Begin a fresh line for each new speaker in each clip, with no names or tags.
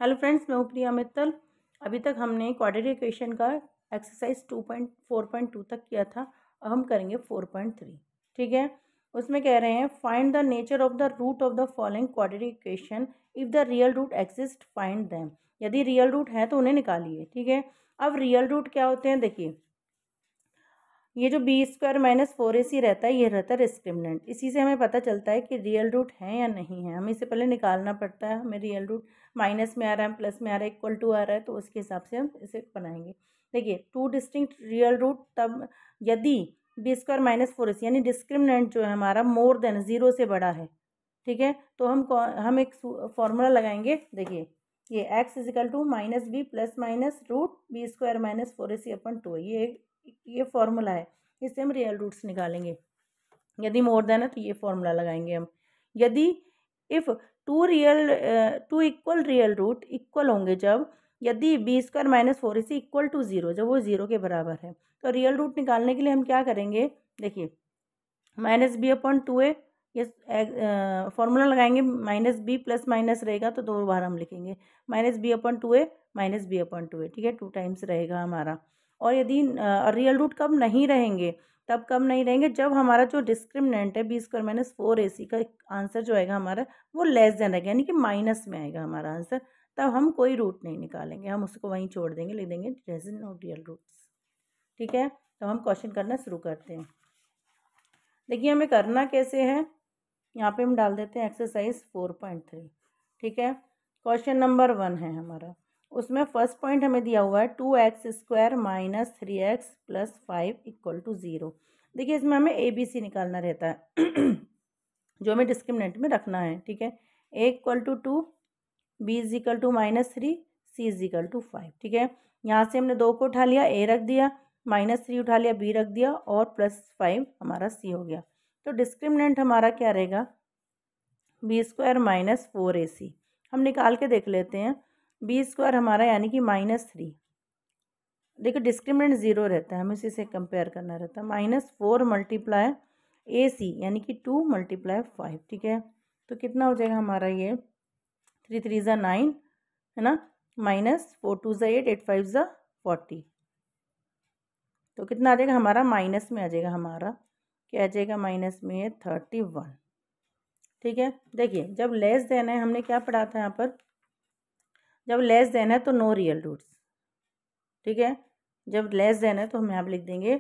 Hello friends, मैं हूँ प्रिया मित्तल। अभी तक हमने क्वाड्रेटिक इक्वेशन का एक्सरसाइज 2.4.2 तक किया था। अब हम करेंगे 4.3। ठीक है, उसमें कह रहे हैं find the nature of the root of the following quadratic equation, if the real root exist find them. यदि रियल रूट है तो उन्हें निकालिए। ठीक है, अब रियल रूट क्या होते हैं, देखिए ये जो b² - 4ac रहता है, ये रहता है डिस्क्रिमिनेंट। इसी से हमें पता चलता है कि रियल रूट है या नहीं है। हमें इससे पहले निकालना पड़ता है। हमें रियल रूट माइनस में आ रहा है, प्लस में आ रहा है, इक्वल टू आ रहा है, तो उसके हिसाब से हम इसे बनाएंगे। देखिए टू डिस्टिंक्ट रियल रूट तब यदि b² - 4ac यानी डिस्क्रिमिनेंट जो है हमारा मोर देन 0 से बड़ा है। ठीक है, तो हम एक फॉर्मूला लगाएंगे। देखिए ये x = -b plus minus root b² - 4ac/2 ये फॉर्मूला है। इससे हम रियल रूट्स निकालेंगे। यदि मोर देन है तो ये फॉर्मूला लगाएंगे हम। यदि if two equal real root equal होंगे जब यदि b² - 4ac = 0, जब वो 0 के बराबर है, तो रियल रूट निकालने के लिए हम क्या करेंगे। देखिए -b/2a ये फॉर्मूला लगाएंगे। -b प्लस माइनस रहेगा तो 2 बार हम लिखेंगे -b/2a -b/2a। ठीक है, 2 टाइम्स रहेगा हमारा। और यदि रियल रूट कब नहीं रहेंगे, तब कब नहीं रहेंगे, जब हमारा जो डिस्क्रिमिनेंट है b² - 4ac का आंसर जो आएगा हमारा वो लेस देन रहेगा, यानी कि माइनस में आएगा हमारा आंसर। तब हम कोई रूट नहीं निकालेंगे, हम उसको वहीं छोड़ देंगे, लिख देंगे प्रेजेंट ऑफ रियल रूट्स। ठीक है, तो हम क्वेश्चन करना शुरू करते हैं। देखिए हमें करना कैसे है, यहाँ पे हम डाल देते हैं एक्सरसाइज 4.3। ठीक है, क्वेश्चन नंबर 1 है हमारा। उसमें फर्स्ट पॉइंट हमें दिया हुआ है 2x² - 3x + 5 = 0। देखिए इसमें हमें ABC निकालना रहता है जो हमें डिस्क्रिमिनेंट में रखना है। ठीक है, a = 2, b = -3, c = 5। ठीक है, यहाँ से हमने 2 को उठा लिया, a रख दिया, -3 उठा लिया, b रख दिया, और +5 हमारा c हो गया। तो डिस्क्रिमिनेंट हमारा क्या रहेगा, b² - 4ac। हम निकाल के देख लेते हैं। b² हमारा यानी कि -3। देखिए डिस्क्रिमिनेंट 0 रहता है, हमें इसी से कंपेयर करना रहता है। -4 × ac यानी कि 2 × 5। ठीक है, तो कितना हो जाएगा हमारा ये 3 3 = 9 है ना, -4 2 = 8 8 5 = 40। तो कितना आ जाएगा हमारा, माइनस में आ जाएगा हमारा, क्या आ जाएगा माइनस में 31। ठीक है, देखिए जब लेस देन है, हमने क्या पढ़ा था यहाँ पर, जब लेस देन है तो नो रियल रूट्स। ठीक है, जब लेस देन है तो हम यहाँ पर लिख देंगे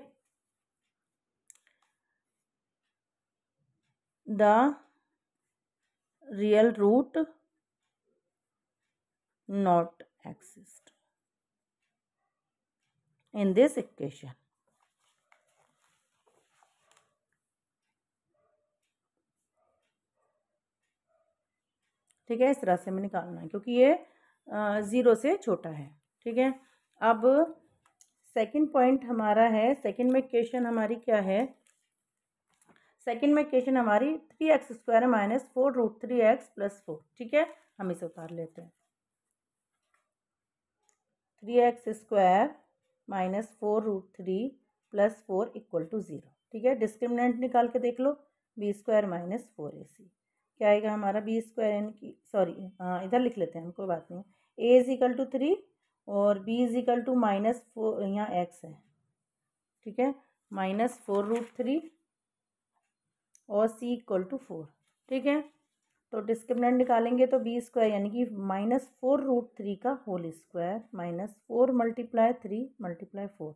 the real root not exist in this equation. ठीक है, इस तरह से हमें निकालना है क्योंकि ये 0 से छोटा है। ठीक है, अब सेकंड पॉइंट हमारा है, सेकंड में इक्वेशन हमारी क्या है, सेकंड में इक्वेशन हमारी 3x² - 4 √3x + 4। ठीक है, हम इसे उतार लेते हैं। 3x² - 4 √3 + 4 = 0। ठीक है, डिस्क्रिमिनेंट निकाल के देख लो, b² - 4ac क्या आएगा हमारा, b² यानी कि सॉरी इधर लिख लेते हैं हम, कोई बात नहीं। a = 3 और b = -4, यहाँ x है। ठीक है, -4 √3 और c = 4। ठीक है, तो डिस्क्रिमिनेंट निकालेंगे तो b² यानी कि -4 √3 का होल स्क्वायर -4 × 3 × 4।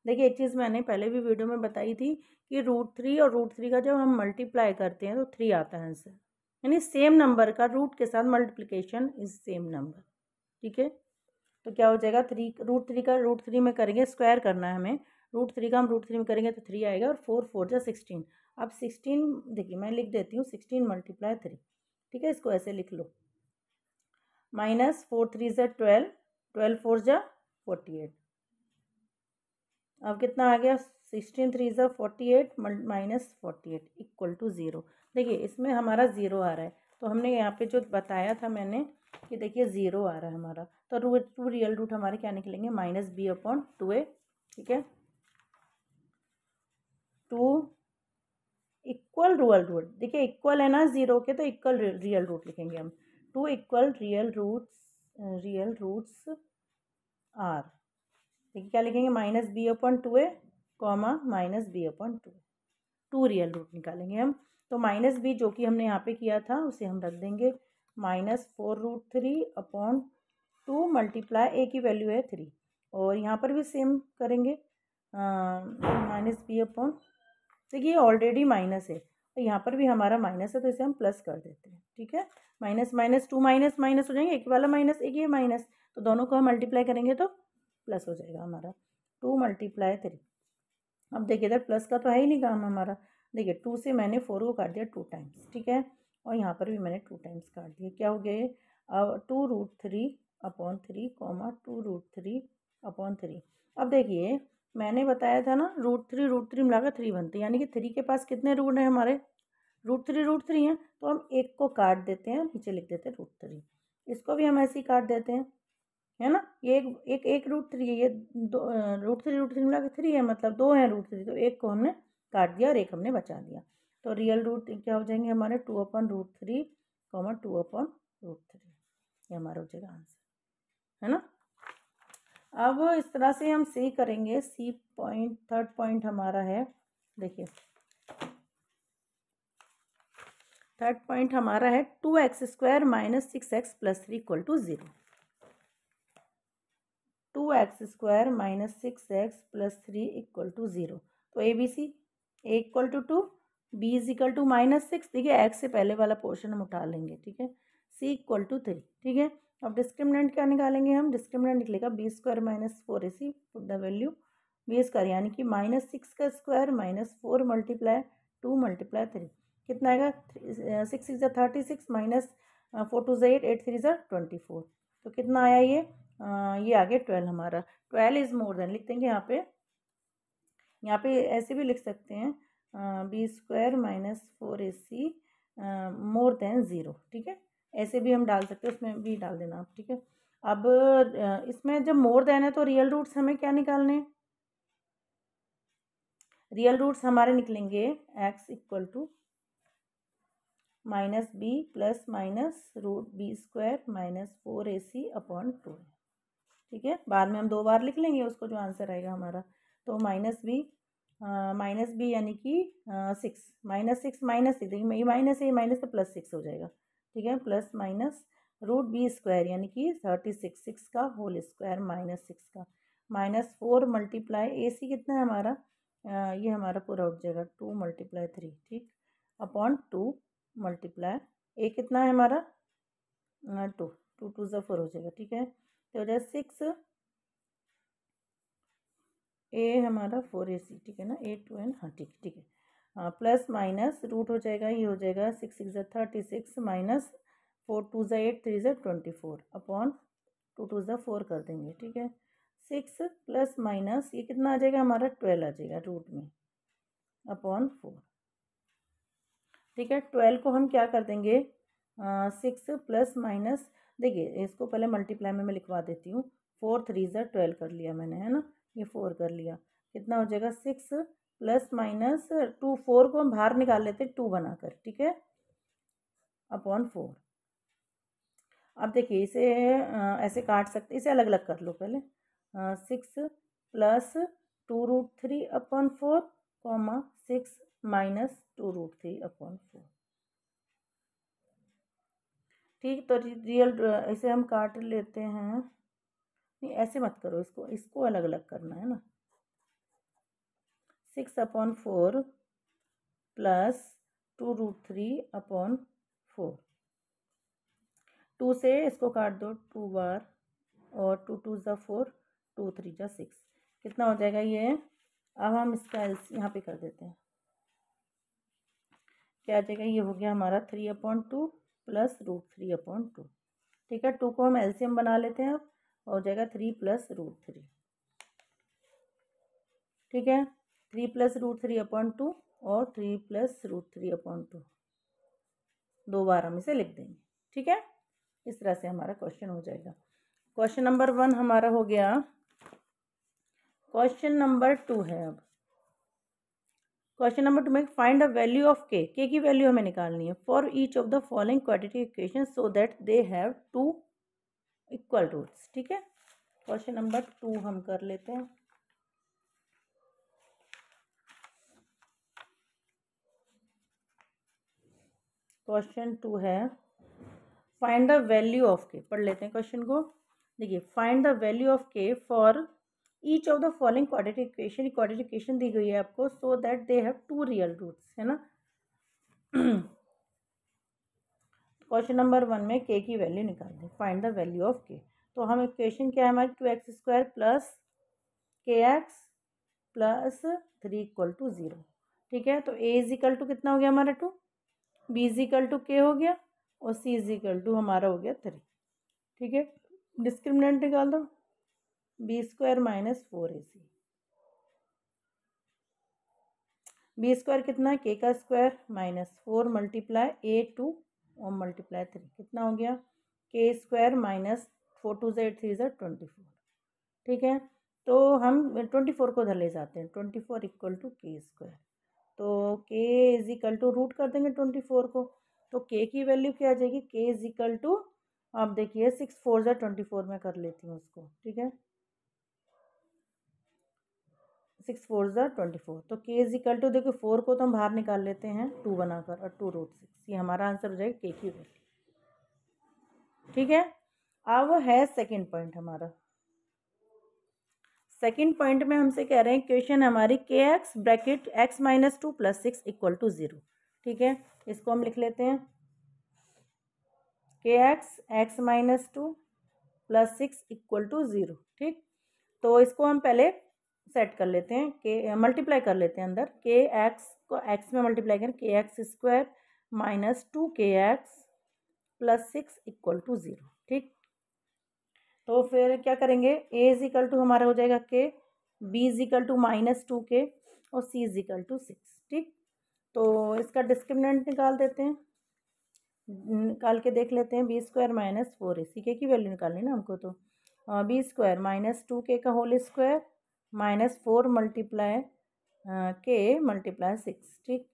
देखिए एक चीज़ मैंने पहले भी वीडियो में बताई थी कि √3 और √3 का जब हम मल्टीप्लाई करते हैं तो 3 आता है आंसर, यानी सेम नंबर का रूट के साथ मल्टीप्लिकेशन इज सेम नंबर। ठीक है, तो क्या हो जाएगा, √3 का √3 में करेंगे, स्क्वायर करना है हमें। √3 का हम √3 में करेंगे तो 3 आएगा, और 4 4 = 16। अब 16 देखिए मैं लिख देती हूँ, 16 × 3। ठीक है, इसको ऐसे लिख लो, -4 3 = 12, 12 4 = 48। अब कितना आ गया, 16 3 = 48 -48 = 0। देखिए इसमें हमारा 0 आ रहा है, तो हमने यहाँ पे जो बताया था मैंने कि देखिए 0 आ रहा है हमारा, तो टू रियल रूट हमारे क्या निकलेंगे, -b/2a। ठीक है, 2 इक्वल रियल रूट, देखिए इक्वल है ना 0 के, तो इक्वल रियल रूट लिखेंगे हम। 2 equal real roots real roots are, देखिए क्या लिखेंगे, minus B upon two A comma minus B upon two, two real root निकालेंगे हम। तो माइनस बी जो कि हमने यहाँ पे किया था उसे हम रख देंगे, -4√3 अपॉन 2 मल्टीप्लाई ए की वैल्यू है 3, और यहाँ पर भी सेम करेंगे, माइनस बी अपॉन, देखिए ऑलरेडी माइनस है और यहाँ पर भी हमारा माइनस है तो इसे हम प्लस कर देते हैं, ठीक है। Minus minus two minus minus हो जाएंगे, एक वाला माइनस एक ये माइनस, तो दोनों को हम मल्टीप्लाई करेंगे तो प्लस हो जाएगा हमारा, 2 मल्टीप्लाई 3। अब देखिए इधर प्लस का तो है ही नहीं काम हमारा, देखिए 2 से मैंने 4 को काट दिया 2 टाइम्स, ठीक है, और यहाँ पर भी मैंने 2 टाइम्स काट दिया, क्या हो गया, अब 2√3 अपॉन 3 कॉमा 2√3 अपॉन 3। अब देखिए मैंने बताया था ना √3 मिलाकर 3 बनते हैं, यानी कि 3 के पास कितने रूट हैं हमारे, √3 हैं, तो हम एक को काट देते हैं, नीचे लिख देते हैं √3, इसको भी हम ऐसे ही काट देते हैं, है ना, ये एक √3 है, ये दो √3 मिला के 3 है, मतलब 2 हैं √3, तो एक को हमने काट दिया और एक हमने बचा दिया, तो रियल रूट क्या हो जाएंगे हमारे 2/√3 कॉमा 2/√3, ये हमारा हो जाएगा आंसर, है ना। अब इस तरह से हम सी करेंगे, सी पॉइंट, थर्ड पॉइंट हमारा है, देखिए थर्ड पॉइंट हमारा है 2x² - 6x + 3 = 0, 2x² - 6x + 3 = 0, तो A B C, A = 2, B = -6, देखिए एक्स से पहले वाला पोर्शन हम उठा लेंगे, ठीक है, सी = 3, ठीक है। अब डिस्क्रिमिनेंट क्या निकालेंगे हम, डिस्क्रिमिनेंट निकलेगा b² - 4ac, put the value b², यानी कि -6 का स्क्वायर -4 × 2 × 3, कितना आएगा, 6 × 6 = 36 माइनस 4 × 2 = 8, 8 × 3 = 24, तो कितना आया ये आ गया 12 हमारा, 12 इज़ मोर देन, लिख देंगे यहाँ पे ऐसे भी लिख सकते हैं, b² - 4ac मोर देन 0, ठीक है, ऐसे भी हम डाल सकते हैं, उसमें भी डाल देना आप, ठीक है। अब इसमें जब मोर देन है तो रियल रूट्स हमें क्या निकालने हैं, रियल रूट्स हमारे निकलेंगे x = -b plus minus √b² - 4ac upon 2, ठीक है, बाद में हम 2 बार लिख लेंगे उसको, जो आंसर आएगा हमारा, तो -b यानी कि 6 -6 -6, देखिए ये माइनस है, ये माइनस तो +6 हो जाएगा, ठीक है, प्लस माइनस √b² यानी कि 36, 6 का होल स्क्वायर -6 का, -4 मल्टीप्लाई ए सी कितना है हमारा, ये हमारा पूरा उठ जाएगा 2 × 3, ठीक, अपॉन 2 मल्टीप्लाई ए कितना है हमारा 2, 2 × 2 = 4 हो जाएगा, ठीक है, तो हो जाए 6 ए हमारा 4ac, ठीक है ना, 8 2 n, हाँ ठीक है, हाँ, प्लस माइनस रूट हो जाएगा, ये हो जाएगा 6 6 = 36 माइनस 4 2 = 8 3 = 24 अपॉन 2 2 = 4 कर देंगे, ठीक है, 6 प्लस माइनस ये कितना आ जाएगा हमारा 12 आ जाएगा रूट में अपॉन 4, ठीक है, 12 को हम क्या कर देंगे, 6 प्लस माइनस, देखिए इसको पहले मल्टीप्लाई में मैं लिखवा देती हूँ, 4 3 = 12 कर लिया मैंने, है ना, ये 4 कर लिया, कितना हो जाएगा 6 प्लस माइनस 2, 4 को हम बाहर निकाल लेते 2 बनाकर, ठीक है, अपॉन 4। अब देखिए इसे ऐसे काट सकते, इसे अलग अलग कर लो पहले, 6 plus 2√3 upon 4 comma 6 minus 2√3 upon 4, ठीक, तो रियल इसे हम काट लेते हैं, नहीं ऐसे मत करो, इसको अलग अलग करना है ना, 6/4 प्लस 2√3 अपॉन 4, 2 से इसको काट दो 2 बार, और 2 2 = 4, 2 3 = 6, कितना हो जाएगा ये, अब हम इसका यहाँ पे कर देते हैं, क्या आ जाएगा, ये हो गया हमारा 3/2 प्लस √3/2, ठीक है, 2 को हम एलसीएम बना लेते हैं, अब हो जाएगा 3 प्लस √3, ठीक है, 3 प्लस √3/2 और 3 प्लस √3/2, 2 बार हम इसे लिख देंगे, ठीक है, इस तरह से हमारा क्वेश्चन हो जाएगा। क्वेश्चन नंबर 1 हमारा हो गया। क्वेश्चन नंबर 2 है, अब क्वेश्चन नंबर 2 में फाइंड द वैल्यू ऑफ के की वैल्यू हमें निकालनी है for each of the following quadratic equation so that they have 2 equal roots. ठीक है, क्वेश्चन नंबर 2 हम कर लेते हैं। क्वेश्चन 2 है फाइंड द वैल्यू ऑफ के। पढ़ लेते हैं क्वेश्चन को। देखिए, find the value of K for each of the following quadratic equation. Quadratic equation दी गई है आपको, so that they have 2 real roots, है ना। क्वेश्चन नंबर 1 में के की वैल्यू निकाल दें, फाइंड द वैल्यू ऑफ के। तो हम इक्वेशन क्या है हमारी, 2x² plus kx plus 3 equal to 0। ठीक है, तो a इज इक्वल टू कितना हो गया हमारा 2, b is equal to k हो गया, और c इज इक्वल टू हमारा हो गया 3। ठीक है, डिस्क्रिमिनेंट निकाल दो, b² माइनस 4ac। b² कितना है, k का स्क्वायर माइनस 4 मल्टीप्लाई a2 और मल्टीप्लाई 3 कितना हो गया, k² माइनस 4 2 से 8 3 से 24। ठीक है, तो हम 24 को उधर ले जाते हैं, 24 इक्वल टू k²। तो k is equal to root कर देंगे 24 को, तो k की वैल्यू क्या आ जाएगी, k इज इक्वल टू, आप देखिए 6 4 से 24 में कर लेती हूँ उसको। ठीक है, 6 4 से 24, तो k इज इक्वल टू, देखिए 4 को तो हम बाहर निकाल लेते हैं 2 बनाकर, और 2√6, ये हमारा आंसर हो जाएगा k की वैल्यू। ठीक है, अब है सेकेंड पॉइंट हमारा। सेकेंड पॉइंट में हमसे कह रहे हैं क्वेश्चन हमारी kx bracket x minus 2 plus 6 equal to 0। ठीक है, इसको हम लिख लेते हैं kx x minus 2 plus 6 equal to 0। ठीक, तो इसको हम पहले सेट कर लेते हैं, के मल्टीप्लाई कर लेते हैं अंदर, के एक्स को x में मल्टीप्लाई करें, kx² minus 2kx plus 6 equal to 0। ठीक, तो फिर क्या करेंगे, a इज इक्वल टू हमारा हो जाएगा k, b is equal to minus 2k और c इज इक्वल टू 6। ठीक, तो इसका डिस्क्रिमिनेंट निकाल देते हैं, निकाल के देख लेते हैं, b² माइनस 4ac, k की वैल्यू निकालनी ना हमको, तो b² माइनस 2k का whole square minus 4 multiply k multiply 6। ठीक,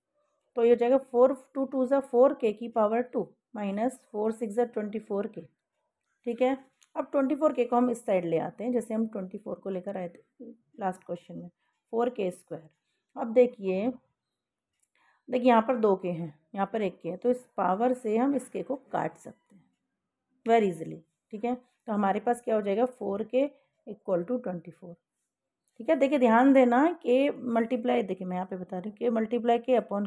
तो ये हो जाएगा 4 2 2 ज़ा 4 k की पावर 2 माइनस 4 6 ज़ा 24 k। ठीक है, अब 24 के को हम इस साइड ले आते हैं, जैसे हम 24 को लेकर आए थे लास्ट क्वेश्चन में, 4k²। अब देखिए यहाँ पर 2 के हैं, यहाँ पर 1 के है, तो इस पावर से हम इस के को काट सकते हैं वेरी इजीली। ठीक है, तो हमारे पास क्या हो जाएगा, 4k इक्वल टू 24। ठीक है, देखिए ध्यान देना, के मल्टीप्लाई, देखिए मैं यहाँ पे बता रही हूँ, के मल्टीप्लाई के अपॉन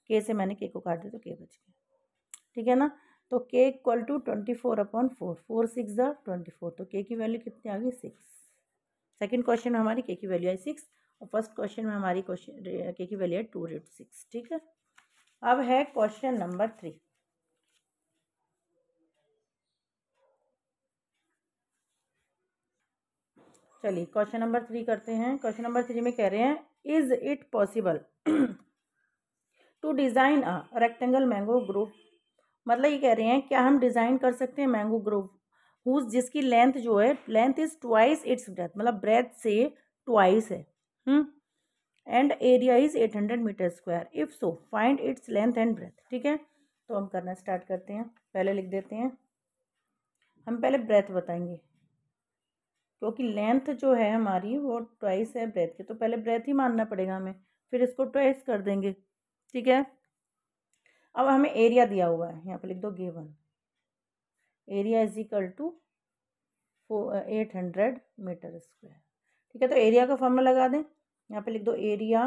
के से मैंने के को काट दिया तो के बच गया। ठीक है ना, तो k इक्वल टू 24 अपॉन 4, 4 6 ज़ा 24, तो k की वैल्यू कितनी आ गई, 6। सेकंड क्वेश्चन में हमारी k की वैल्यू आई 6, और फर्स्ट क्वेश्चन में हमारी क्वेश्चन k की वैल्यू है 2√6। ठीक है, अब है क्वेश्चन नंबर 3। चलिए क्वेश्चन नंबर 3 करते हैं। क्वेश्चन नंबर 3 में कह रहे हैं, is it possible to design a rectangle mango group. मतलब ये कह रहे हैं क्या हम डिज़ाइन कर सकते हैं मैंगो ग्रुप हुज, जिसकी लेंथ जो है, length is twice its breadth, मतलब ब्रेथ से ट्वाइस है, and area is 800 metre square, if so find its length and breadth. ठीक है, तो हम करना स्टार्ट करते हैं, पहले लिख देते हैं, हम पहले ब्रेथ बताएंगे, क्योंकि लेंथ जो है हमारी वो ट्वाइस है ब्रेथ के, तो पहले ब्रेथ ही मानना पड़ेगा हमें, फिर इसको ट्वाइस कर देंगे। ठीक है, अब हमें एरिया दिया हुआ है, यहाँ पे लिख दो given area is equal to 800 metre square. ठीक है, तो एरिया का फॉर्मूला लगा दें, यहाँ पे लिख दो area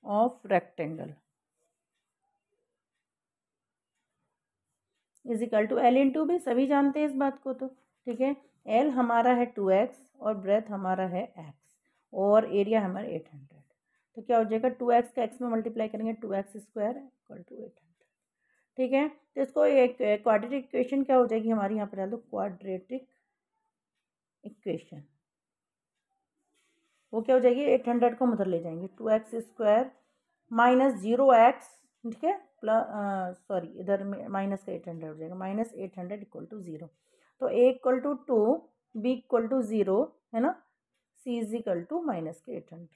of rectangle is equal to L into B, सभी जानते हैं इस बात को तो। ठीक है, L हमारा है 2x और ब्रेथ हमारा है x, और एरिया हमारा 800, तो क्या हो जाएगा, 2x का x में मल्टीप्लाई करेंगे, 2x² इक्वल टू 800। ठीक है, तो इसको एक क्वाड्रेटिक इक्वेशन क्या हो जाएगी हमारी, यहाँ पर डाल दो क्वाड्रेटिक इक्वेशन, वो क्या हो जाएगी, 800 को हम उधर ले जाएंगे, 2x² माइनस 0x। ठीक है, प्लस सॉरी इधर में माइनस का 800 हो जाएगा, माइनस 800 इक्वल टू 0, तो a equal to 2, b equal to 0, है ना, c is equal to minus के 800।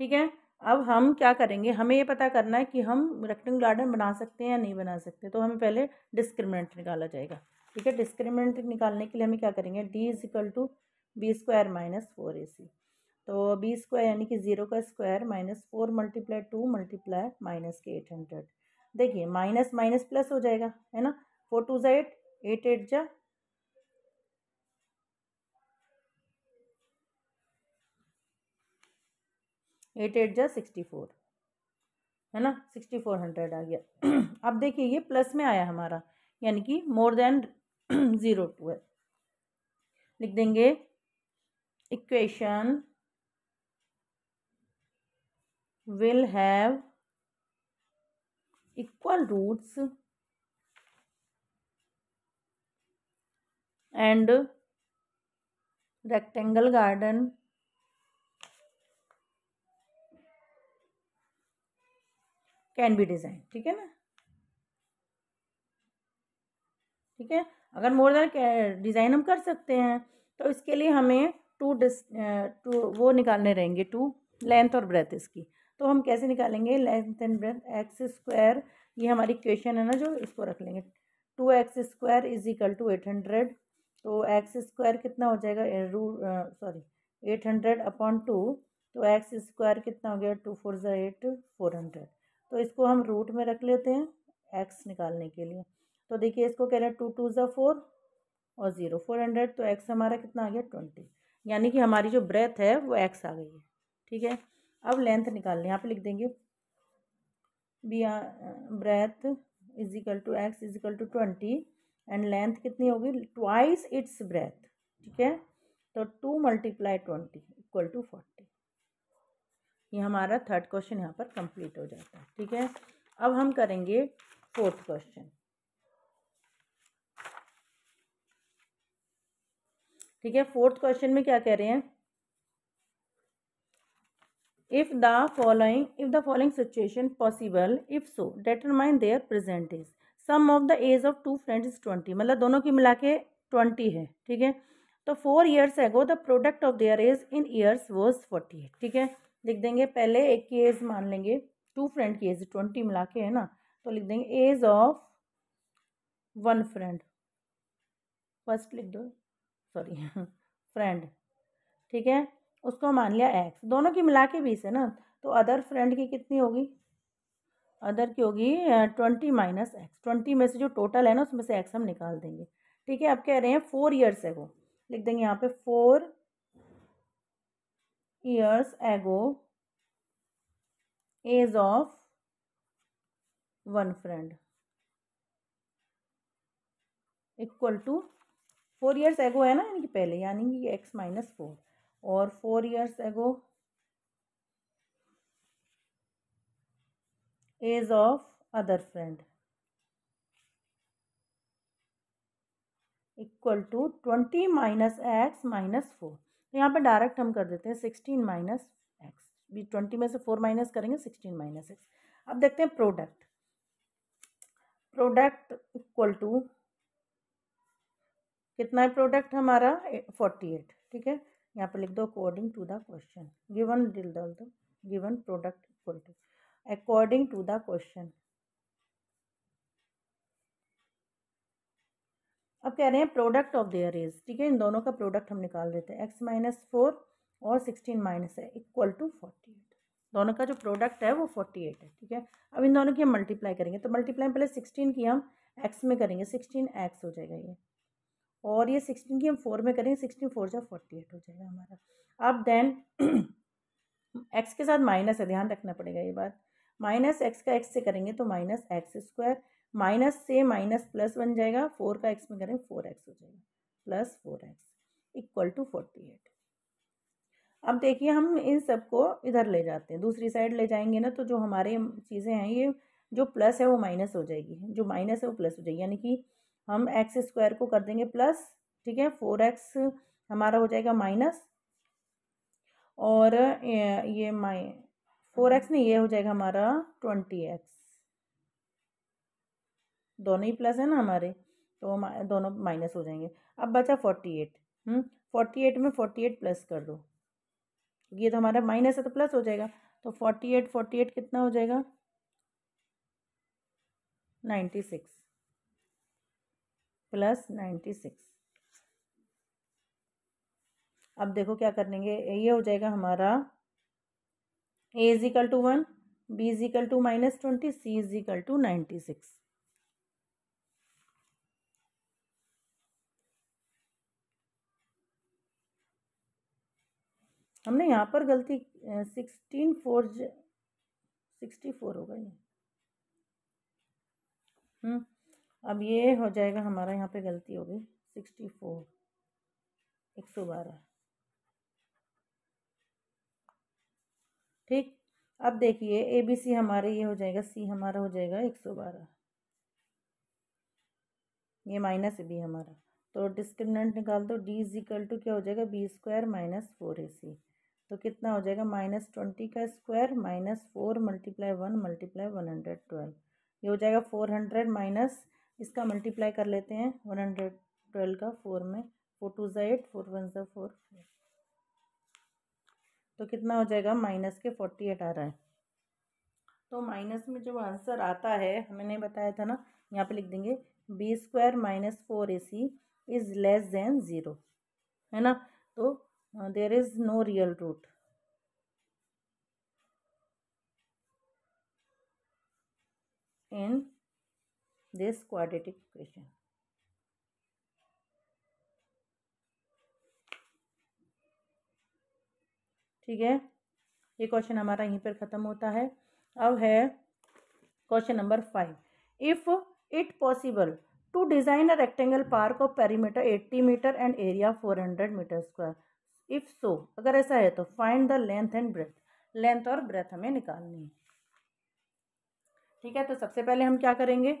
ठीक है, अब हम क्या करेंगे, हमें ये पता करना है कि हम रेक्टेंगल गार्डन बना सकते हैं या नहीं बना सकते, तो हमें पहले डिस्क्रिमिनेंट निकाला जाएगा। ठीक है। डिस्क्रिमिनेंट निकालने के लिए हमें क्या करेंगे, D is equal to B square minus 4ac। तो बी स्क्वायर यानी कि 0 का स्क्वायर माइनस 4 मल्टीप्लाई 2 मल्टीप्लाई माइनस के 800। देखिए माइनस माइनस प्लस हो जाएगा, है ना। 4 2 ज़ा 8, 8 8 जा 8 8 जा 64, है ना। 6400 आ गया। अब देखिए ये प्लस में आया हमारा, यानी कि मोर देन 0 है। लिख देंगे equation will have equal roots and rectangle garden can be designed। ठीक है ना, ठीक है। अगर मोर देन डिज़ाइन हम कर सकते हैं तो इसके लिए हमें टू वो निकालने रहेंगे, टू लेंथ और ब्रेथ इसकी। तो हम कैसे निकालेंगे length and breadth, X square, ये हमारी इक्वेशन है ना जो, इसको रख लेंगे 2x² इज इक्वल टू 800। तो एक्स स्क्वायर कितना हो जाएगा, 800 अपॉन 2। तो एक्स स्क्वायर कितना हो गया, 2 4 ज़ा 8 400। तो इसको हम रूट में रख लेते हैं एक्स निकालने के लिए। तो देखिए इसको कह रहे हैं 2 2 ज़ा 4 और 0 400। तो एक्स हमारा कितना आ गया 20, यानी कि हमारी जो ब्रेथ है वो एक्स आ गई है। ठीक है। अब लेंथ निकालने, यहाँ पे लिख देंगे B breadth is equal to X is equal to 20 and length कितनी होगी, ट्वाइस इट्स ब्रेथ। ठीक है। तो 2 मल्टीप्लाई 20 इक्वल टू 40। ये हमारा थर्ड क्वेश्चन यहाँ पर कंप्लीट हो जाता है। ठीक है। अब हम करेंगे फोर्थ क्वेश्चन। ठीक है। फोर्थ क्वेश्चन में क्या कह रहे हैं, if the following situation possible, if so determine their present age। sum of the age of two friends is 20, मतलब दोनों की मिला के 20 है। ठीक है। तो 4 years ago the product of their age in years was 48। ठीक है। लिख देंगे पहले एक की एज मान लेंगे, टू फ्रेंड की एज 20 मिला के, है ना। तो लिख देंगे age of one friend, first लिख दो, सॉरी फ्रेंड। ठीक है। उसको मान लिया एक्स, दोनों की मिला के 20 है ना। तो अदर फ्रेंड की कितनी होगी, अदर की होगी 20 माइनस एक्स। 20 में से जो टोटल है ना उसमें से एक्स हम निकाल देंगे। ठीक है। अब कह रहे हैं 4 ईयर्स एगो, लिख देंगे यहाँ पे 4 years ago age of one friend equal to 4 years ago है ना, यानी कि पहले, यानी कि एक्स माइनस 4, और 4 years ago age of other friend equal to 20 minus X minus 4। तो यहाँ पर डायरेक्ट हम कर देते हैं 16 माइनस एक्स, भी 20 में से 4 माइनस करेंगे 16 माइनस एक्स। अब देखते हैं प्रोडक्ट, प्रोडक्ट इक्वल टू कितना है प्रोडक्ट हमारा 48। ठीक है। यहाँ पर लिख दो according to the question given, डिल डाल दो given product equal to according to the question. अब कह रहे हैं प्रोडक्ट ऑफ देयर एज। ठीक है। इन दोनों का प्रोडक्ट हम निकाल देते हैं, एक्स माइनस 4 और 16 माइनस है इक्वल टू 48। दोनों का जो प्रोडक्ट है वो 48 है। ठीक है। अब इन दोनों की हम मल्टीप्लाई करेंगे, तो मल्टीप्लाई पहले 16 की हम एक्स में करेंगे, 16 एक्स हो जाएगा ये, और ये 16 की हम 4 में करेंगे, 16 4 जा 48 हो जाएगा हमारा। अब देन एक्स के साथ माइनस है, ध्यान रखना पड़ेगा ये बात। माइनस एक्स का एक्स से करेंगे तो माइनस एक्स स्क्वायर, माइनस से माइनस प्लस बन जाएगा, 4 का एक्स में करेंगे 4x हो जाएगा, प्लस 4x इक्वल टू 48। अब देखिए हम इन सबको इधर ले जाते हैं, दूसरी साइड ले जाएंगे ना, तो जो हमारे चीज़ें हैं ये जो प्लस है वो माइनस हो जाएगी, जो माइनस है वो प्लस हो जाएगी, यानी कि हम एक्स स्क्वायर को कर देंगे प्लस। ठीक है। 4x हमारा हो जाएगा माइनस, और ये 4x नहीं, ये हो जाएगा हमारा 20x, दोनों ही प्लस है ना हमारे, तो दोनों माइनस हो जाएंगे। अब बचा 48। 48 में 48 प्लस कर दो, ये तो हमारा माइनस है तो प्लस हो जाएगा। तो 48 कितना हो जाएगा 96। प्लस 96। अब देखो क्या कर लेंगे, ये हो जाएगा हमारा a is equal to 1, b is equal to -20, c is equal to 96। हमने यहाँ पर गलती 64 होगा ये। अब ये हो जाएगा हमारा, यहाँ पे गलती हो गई 64 112। ठीक, अब देखिए ए बी सी हमारे ये हो जाएगा, सी हमारा हो जाएगा 112, ये माइनस बी हमारा, तो डिस्क्रिमिनेंट निकाल दो, डी इज इक्वल टू क्या हो जाएगा, बी स्क्वायर -4ac, तो कितना हो जाएगा -20 का स्क्वायर -4 मल्टीप्लाई 1 मल्टीप्लाई 112, ये हो जाएगा 400 माइनस इसका मल्टीप्लाई कर लेते हैं 112 का 4 में, 4 2 ज़ा 8, 4 1 ज़ा 4, तो कितना हो जाएगा माइनस के 48 आ रहा है। तो माइनस में जो आंसर आता है हमने बताया था ना, यहाँ पे लिख देंगे B square -4ac is less than 0, है ना। तो there is no real root in this quadratic equation. ठीक है, ये क्वेश्चन हमारा यहीं पर ख़त्म होता है। अब है question number 5, if it possible to design a rectangle park of perimeter 80 metre and area 400 metre square, if so, अगर ऐसा है तो find the length and breadth, length और ब्रेथ हमें निकालनी है। ठीक है, तो सबसे पहले हम क्या करेंगे,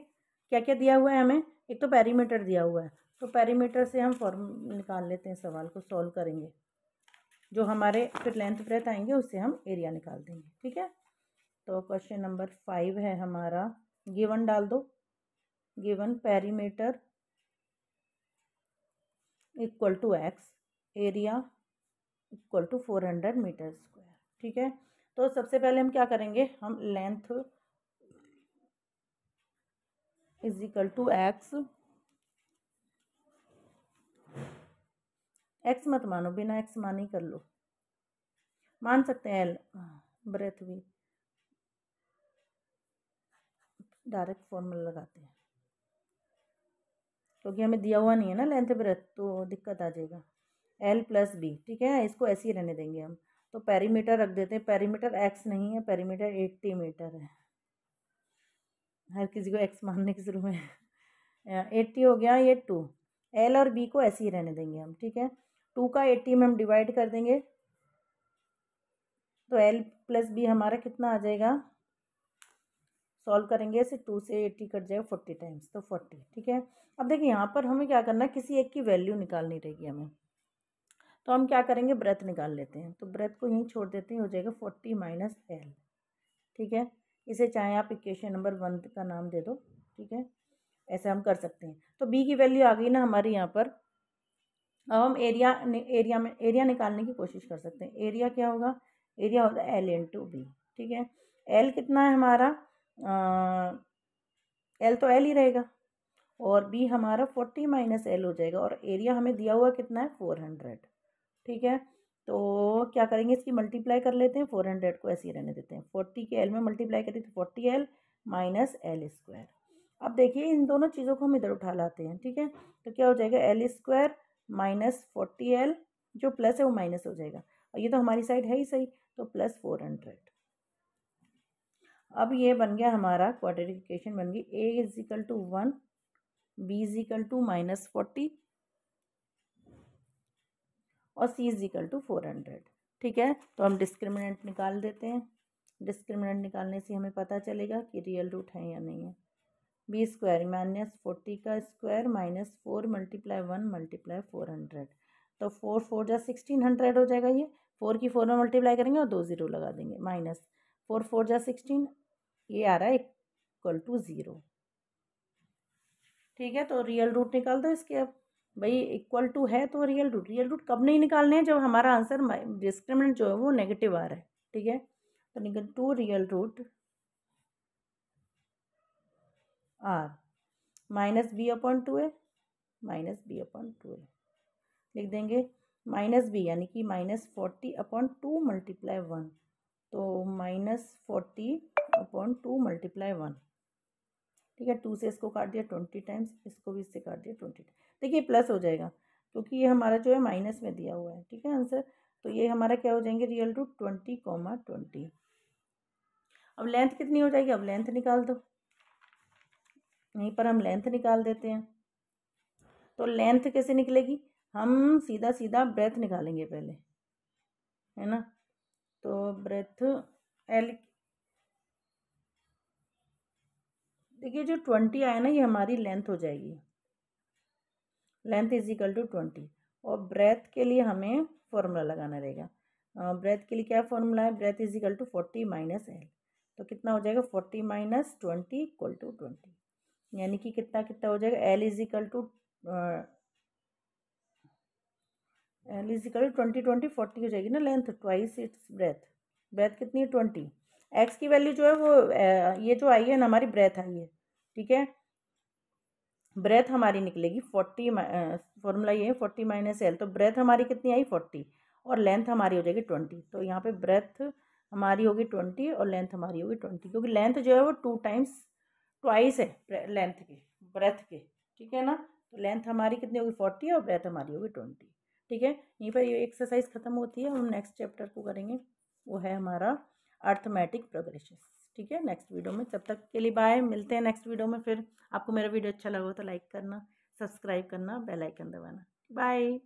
क्या क्या दिया हुआ है हमें, एक तो पेरीमीटर दिया हुआ है, तो पेरीमीटर से हम फॉर्म निकाल लेते हैं, सवाल को सॉल्व करेंगे, जो हमारे फिर लेंथ ब्रेथ आएंगे उससे हम एरिया निकाल देंगे। ठीक है, तो क्वेश्चन नंबर 5 है हमारा, गिवन डाल दो, given perimeter equal to X, area equal to 400 metre square. ठीक है, तो सबसे पहले हम क्या करेंगे, हम length is equal to X, X मत मानो, बिना एक्स मान ही कर लो, मान सकते हैं एल, ब्रेथ भी डायरेक्ट फॉर्मूला लगाते हैं, क्योंकि हमें दिया हुआ नहीं है ना लेंथ ब्रेथ, तो दिक्कत आ जाएगा, एल प्लस बी। ठीक है, इसको ऐसे ही रहने देंगे हम, तो पेरीमीटर रख देते हैं, पेरीमीटर एक्स नहीं है, पेरीमीटर 80 मीटर है, हर किसी को एक्स मानने की जरूरत है। 80 हो गया, ये 2, एल और बी को ऐसे ही रहने देंगे हम। ठीक है, 2 का 80 में हम डिवाइड कर देंगे, तो एल प्लस बी हमारा कितना आ जाएगा, सॉल्व करेंगे इसे, 2 से 80 कट जाएगा 40 टाइम्स, तो 40। ठीक है, अब देखिए यहाँ पर हमें क्या करना है, किसी एक की वैल्यू निकालनी रहेगी हमें, तो हम क्या करेंगे, ब्रेथ निकाल लेते हैं, तो ब्रेथ को यहीं छोड़ देते हैं, हो जाएगा 40 माइनस एल। ठीक है, इसे चाहे आप इक्वेशन नंबर 1 का नाम दे दो। ठीक है, ऐसे हम कर सकते हैं। तो बी की वैल्यू आ गई ना हमारी यहाँ पर, अब हम एरिया निकालने की कोशिश कर सकते हैं। एरिया क्या होगा, एरिया होता है एल इंटू बी। ठीक है, एल कितना है हमारा, एल तो एल ही रहेगा, और बी हमारा 40 माइनस एल हो जाएगा, और एरिया हमें दिया हुआ कितना है 400। ठीक है, तो क्या करेंगे, इसकी मल्टीप्लाई कर लेते हैं, 400 को ऐसे ही रहने देते हैं, 40 के एल में मल्टीप्लाई करें तो 40 एल माइनस एल स्क्वायर। अब देखिए इन दोनों चीज़ों को हम इधर उठा लाते हैं। ठीक है, तो क्या हो जाएगा, एल स्क्वायर माइनस 40 एल, जो प्लस है वो माइनस हो जाएगा, और ये तो हमारी साइड है ही सही, तो प्लस 400। अब ये बन गया हमारा क्वाड्रेटिक इक्वेशन, बन गई A is equal to 1, B is equal to -40 और सी इज इक्वल टू 400। ठीक है, तो हम डिस्क्रिमिनेंट निकाल देते हैं, डिस्क्रिमिनेंट निकालने से हमें पता चलेगा कि रियल रूट है या नहीं है। बी स्क्वायर -40 का स्क्वायर -4 मल्टीप्लाई 1 मल्टीप्लाई 400, तो 4 4 जा 1600 हो जाएगा, ये 4 की 4 में मल्टीप्लाई करेंगे और 2 ज़ीरो लगा देंगे, -4 4 जा 16, ये आ रहा है इक्वल टू 0। ठीक है, तो रियल रूट निकाल दो इसके। अब भाई इक्वल टू है तो रियल रूट कब नहीं निकालने हैं, जब हमारा आंसर डिस्क्रिमिनेंट जो है वो नेगेटिव आ रहा है। ठीक है, तो निकल 2 real root are minus B upon 2 है, -b/12 लिख देंगे। -b यानी कि -40/2 मल्टीप्लाई 1, तो -40/2 मल्टीप्लाई 1, ठीक है। 2 से इसको काट दिया 20 टाइम्स, इसको भी इससे काट दिया 20 टाइम्स। देखिए प्लस हो जाएगा क्योंकि ये हमारा जो है माइनस में दिया हुआ है, ठीक है आंसर। तो ये हमारा क्या हो जाएंगे, रियल रूट 20, 20। अब लेंथ कितनी हो जाएगी, अब लेंथ निकाल दो। यहीं पर हम लेंथ निकाल देते हैं। तो लेंथ कैसे निकलेगी, हम सीधा सीधा ब्रेथ निकालेंगे पहले, है ना। तो ब्रेथ एल, देखिए जो 20 आया ना ये हमारी लेंथ हो जाएगी, लेंथ इज इक्वल टू 20। और ब्रेथ के लिए हमें फॉर्मूला लगाना रहेगा। ब्रेथ के लिए क्या फॉर्मूला है, breadth is equal to 40 minus L. तो कितना हो जाएगा, 40 माइनस 20 इक्वल टू 20, यानी कि कितना कितना हो जाएगा, एल इज इक्वल टू 20 20 40 हो जाएगी ना length, twice its breadth. Breadth कितनी है 20। एक्स की वैल्यू जो है वो ये जो आई है ना हमारी ब्रेथ आई है, ठीक है। ब्रेथ हमारी निकलेगी 40, फॉर्मूला ये है 40 माइनस एल। तो ब्रेथ हमारी कितनी आई 40 और लेंथ हमारी हो जाएगी 20। तो यहाँ पे ब्रेथ हमारी होगी 20 और लेंथ हमारी होगी 20, क्योंकि लेंथ जो है वो 2 टाइम्स ट्वाइस है लेंथ के, ब्रेथ के, ठीक है ना। तो लेंथ हमारी कितनी होगी 40 और ब्रेथ हमारी होगी 20, ठीक है। यहीं पर ये एक्सरसाइज खत्म होती है। हम नेक्स्ट चैप्टर को करेंगे, वो है हमारा अर्थमेटिक प्रोग्रेशन, ठीक है, नेक्स्ट वीडियो में। तब तक के लिए बाय, मिलते हैं नेक्स्ट वीडियो में। फिर आपको मेरा वीडियो अच्छा लगा तो लाइक करना, सब्सक्राइब करना, बेल आइकन दबाना। बाय।